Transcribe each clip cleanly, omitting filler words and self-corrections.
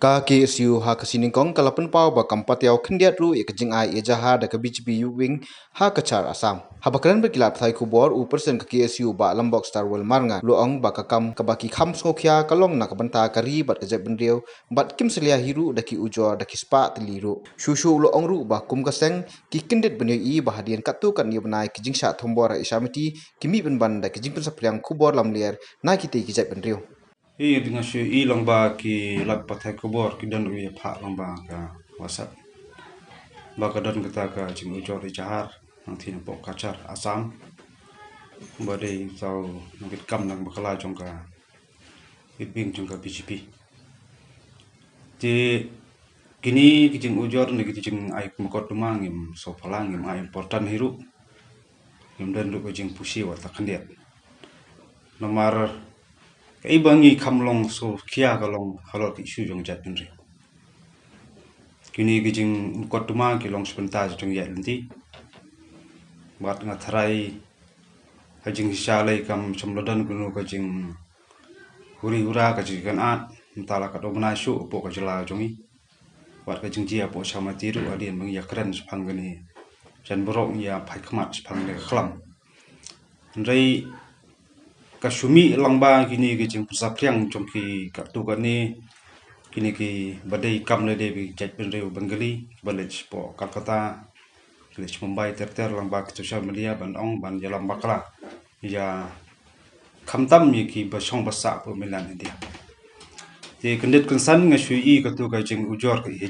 Ka KSU ha kasiningkong kalapan pau ba kampatiaw kendiat ru kejing ai ejaha da ka BGP wing ha kachar Asam. Habakaran berkilat thai kubor u persen ka KSU ba lambok star wel marnga luong ba kakam kabaki kham skokya kalong na kabanta kari bat kajak bendriu bat kim selia hiru da ki ujor da ki spa teliru. Shushu luong ru ba kum kaseng ki kendet beneu I ba hadian katu kan ni benai kejing sya thombor isamiti kimi benban da kejing pensapriang kubor lamlier na kite kijak bendriu. Dengan si long ba ki lat pathai kubor ki dan wi pha long ba ka wasat ba ka dan kata ka jing ujor jahar nang thin pok kachar Asam ba dei tau ngit kam nang bakala jong ka bing jong ka BGP ti kini ki jing ujor ni ki jing ai kumkot dumang im so phalang im ai important hiru im dan lu ka jing pusi wa ta khandiat nomor bangi kamlong so kia kalong halol ki isu jong jat pinri kini gijing kotuma ki long sebentar jong ya lenti bat ngatrai hajing shalai kam samlodan kunu kajing huri hura kajing kan at entala ka domna shu po ka jela jongi bat kajing jia po sama tiru adien bangi ya keren sepang gani jan borok ya pai khamat sepang de khlam ndai kasumi langba kini gijing pesapriang jongki kartu kani kini ki badai kam le devi jat penreu bengali balej po Kolkata balej Mumbai ter langba ki social media ban ong ban jalam bakla ya khamtam ye ki basong basa po milan dia te kendet kensan ngasui katu gajing ujor ki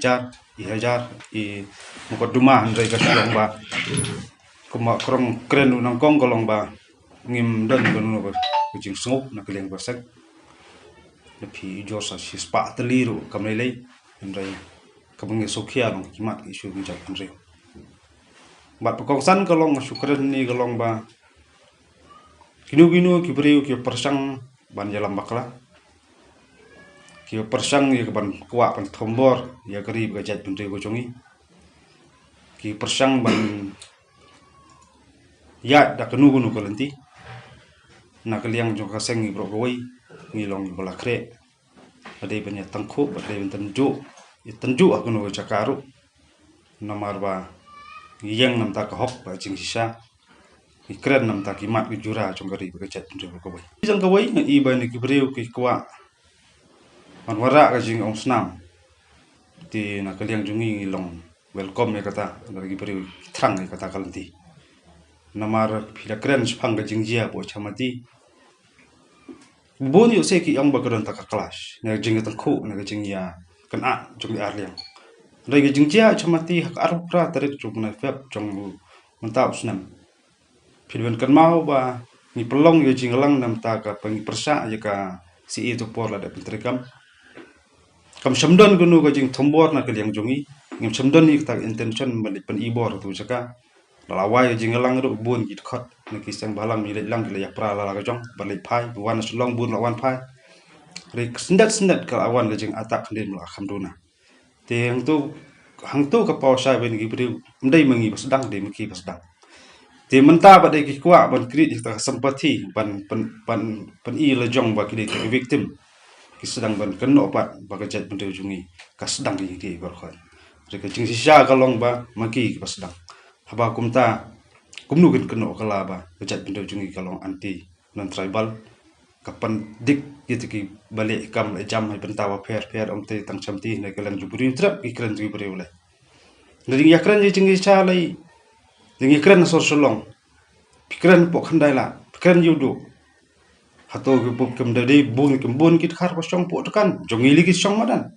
hajar I mukoduma handai ka langba kuma krong kren unang kong kolong ba ngim dan kono ba kucing senguk na keleng basak lepi josa si spa teliru kamlelei ndai kabungi sokia long kimat isu bijak andre bat pekongsan kalong sukren ni kalong ba kinu kibriu ki persang ban jalam bakla ki persang ye ban kwa ban thombor ya garib gajat bendre go jongi ki persang ban ya da kenu kalenti na kaliang jong kaseng ibro goi ngilong bola kre adai banyak tangku adai tenju aku no cakaru namar ba yang nam tak hok ba jing sisa ikren nam tak imat jura jong gari bekat jong ko bai jong ko bai I ba ni kibreu ki kwa manwara ka jing ong snam ti na kaliang jongi ngilong welcome ya kata dari kibreu trang ya kata kalenti namar phila kren spang ga jingjia po chamati bon yo se ki yang bagaron ta kelas na jing ta khu na jing ya kan a jong ar liang dai ga jingjia chamati hak ar pra tarik jong na feb jong mentau snam philben kan mau ba ni pelong yo jing lang nam ta ka pang persa ya ka si itu por la da pintrikam kam samdon gunu ga jing thombor na kaliang jongi ngim samdon ni ta intention balik pen ibor tu jaka lawai jingalang ru bun git khot niki sang balang mi lang le yapra la ga jong balai phai wan sulong bun lawan phai rik sendat ka awan ga jing atak den la khamduna te hang tu ka paw sai ben gi bri ndai mangi basdang de miki basdang te menta ba de ki kwa ban kri ta sampati ban I la jong ba ki de victim ki sedang ban keno pat ba ga jet bende jungi ka sedang di bar khon rik jing sisa ka long ba maki basdang haba kumta kumnugin keno kala ba kejat benda jungi kalong anti non tribal kapan dik gitu ki balik kam jam hai bentawa fer om te tang chamti ne kalan juburi trap ikran ju bure ule dari yakran je jingi cha lai jingi kran sor solong pikran po khandai la pikran yudu hato ki pop kem dadi bun kit khar ko song po tekan jongi li ki song madan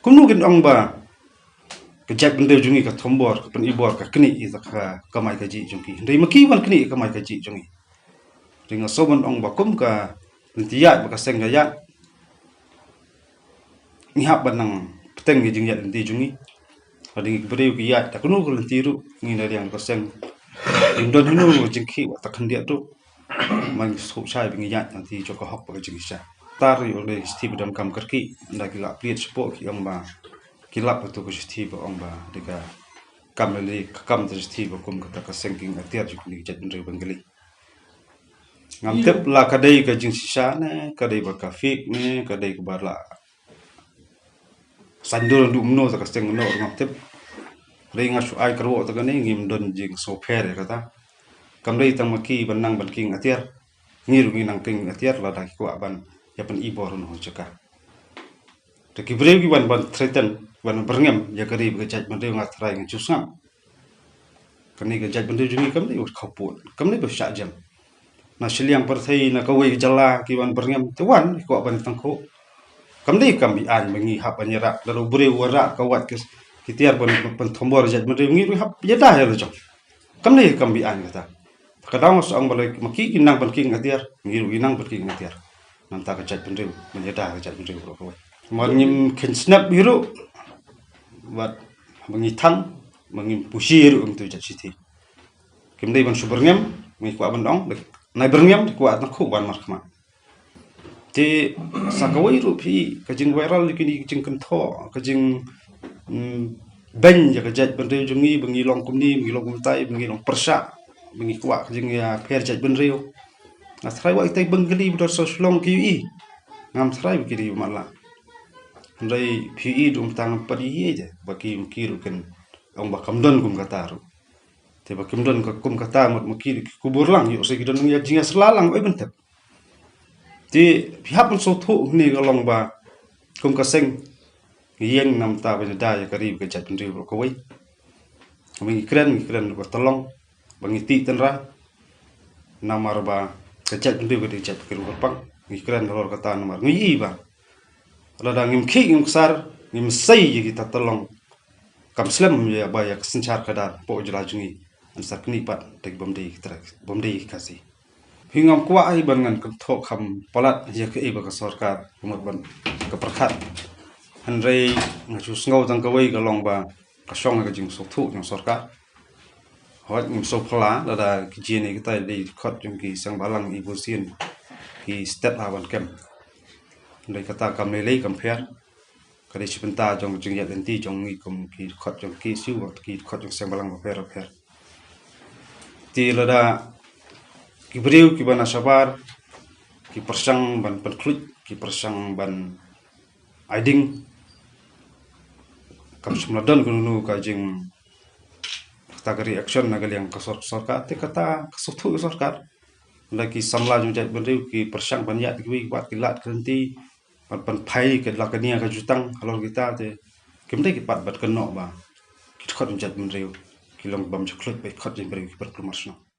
kumnugin ong ba kejak benda jungi ka thombor ka pen ibor ka kni I ka kamai ka ji jungi dei maki wan kni kamai ka ji jungi ringa soban ong bakum ka ntiya ba ka seng ya ni hab banang peteng gi jingya ndi jungi ading breu ki ya ta kunu ko tiru ngi na riang ka seng indon hinu jingki wa ta khandia tu mang su sai bi ya nanti joko hok ba jingi sa tar yo le sti bidam kam karki nda ki la pliet spo ki ong ba kilap itu ko sti ba ong ba deka kamle kam sti ba kum ka ka sengking atiar ju ni jat ndre bengali ngam tep la kadai ka jing sisa ne kadai ba ka fik ne kadai ka bala sandul du mno ta kasteng no ngam tep ringa su ai kro ta gane ngim don jing so phere kata kam dei tang maki banang ban king atiar ngiru ngi nang king atiar la da ko ban ya pen ibor no chaka te ki breu ki ban threaten ban berngem ya kari be jaj ban deu ngat rai ngi chusngam kani ga jaj ban deu jungi kam dei khapun kam dei be sha jam na shiliang par thei na kawai jala ki ban berngem te wan ko ban tang ko kam dei kam bi an mengi hap anyara lalu breu wara kawat ke kitiar ban thombor jaj ban deu ngi hap ya da ya lo kam dei kam bi an kata kadang so ang balai maki kinang ban king atiar ngiru inang ban king atiar nam ta ka jaj ban deu menjada ka jaj ban deu ko man ngim ken snap biru wat mangi thang mangi pusiru untuk jaj siti kim dei ban suberngem ngi ko ban dong nai berngem ko at ko ban markma ti sakawai ru phi ka jing viral kini jing kan tho ka jing ben ya ka jaj ban deu jungi bangi long kumni bangi long kumtai bangi long persa bangi kwa jing ya pher jaj ban deu na thrai wa itai bangli bdor so slong ki i ngam thrai kiri mala ndai phi i dum tang padi ye je baki kiru ken ong bakam don kum kataru te bakim don ka kum kata mot makiri kubur lang yo se kidon ya jinga selalang oi bentek ti pihak pun so thu ni galong ba kum kaseng yen nam ta ba da ya kari ke jat ndri ko wai mi kren ko tolong bangi ti tenra namar ba ke jat ndri ko di jat kiru pang mi kren lor kata namar ngi ba rada ngim khi ngim sar ngim sai ji kita tolong kam slam ya ba ya senchar kadar po jela jungi an sakni pat tek bomdei kasi hingam kwa ai bangan kam tho kham palat ya ke iba ka sarkar umur ban ka prakhat hanrei ngachu ngau tang ka wei ka long ba ka song ka jing sok thu jong sarkar hot ngim so phla da ki jini kita dei khot jong ki sang balang ibu sin ki step awan kem ndai kata kam lei kam pher kadi sipenta jong jing ya denti jong ngi kum ki khot jong ki siu ki khot jong sang balang pher ti lada ki breu ki bana sabar ki persang ban penklut ki persang ban aiding kam sumladon kunu ka jing ta reaction nagal yang ka sarkar te kata kasuthu sarkar lagi samla jong jat breu ki persang ban ya ki wat ki lat kenti pan phai ke lakania ka jutang kalau kita te kimte ki pat bat keno ba ki khot jat breu ki long bam chkhlut pe khot jing breu ki per klumasno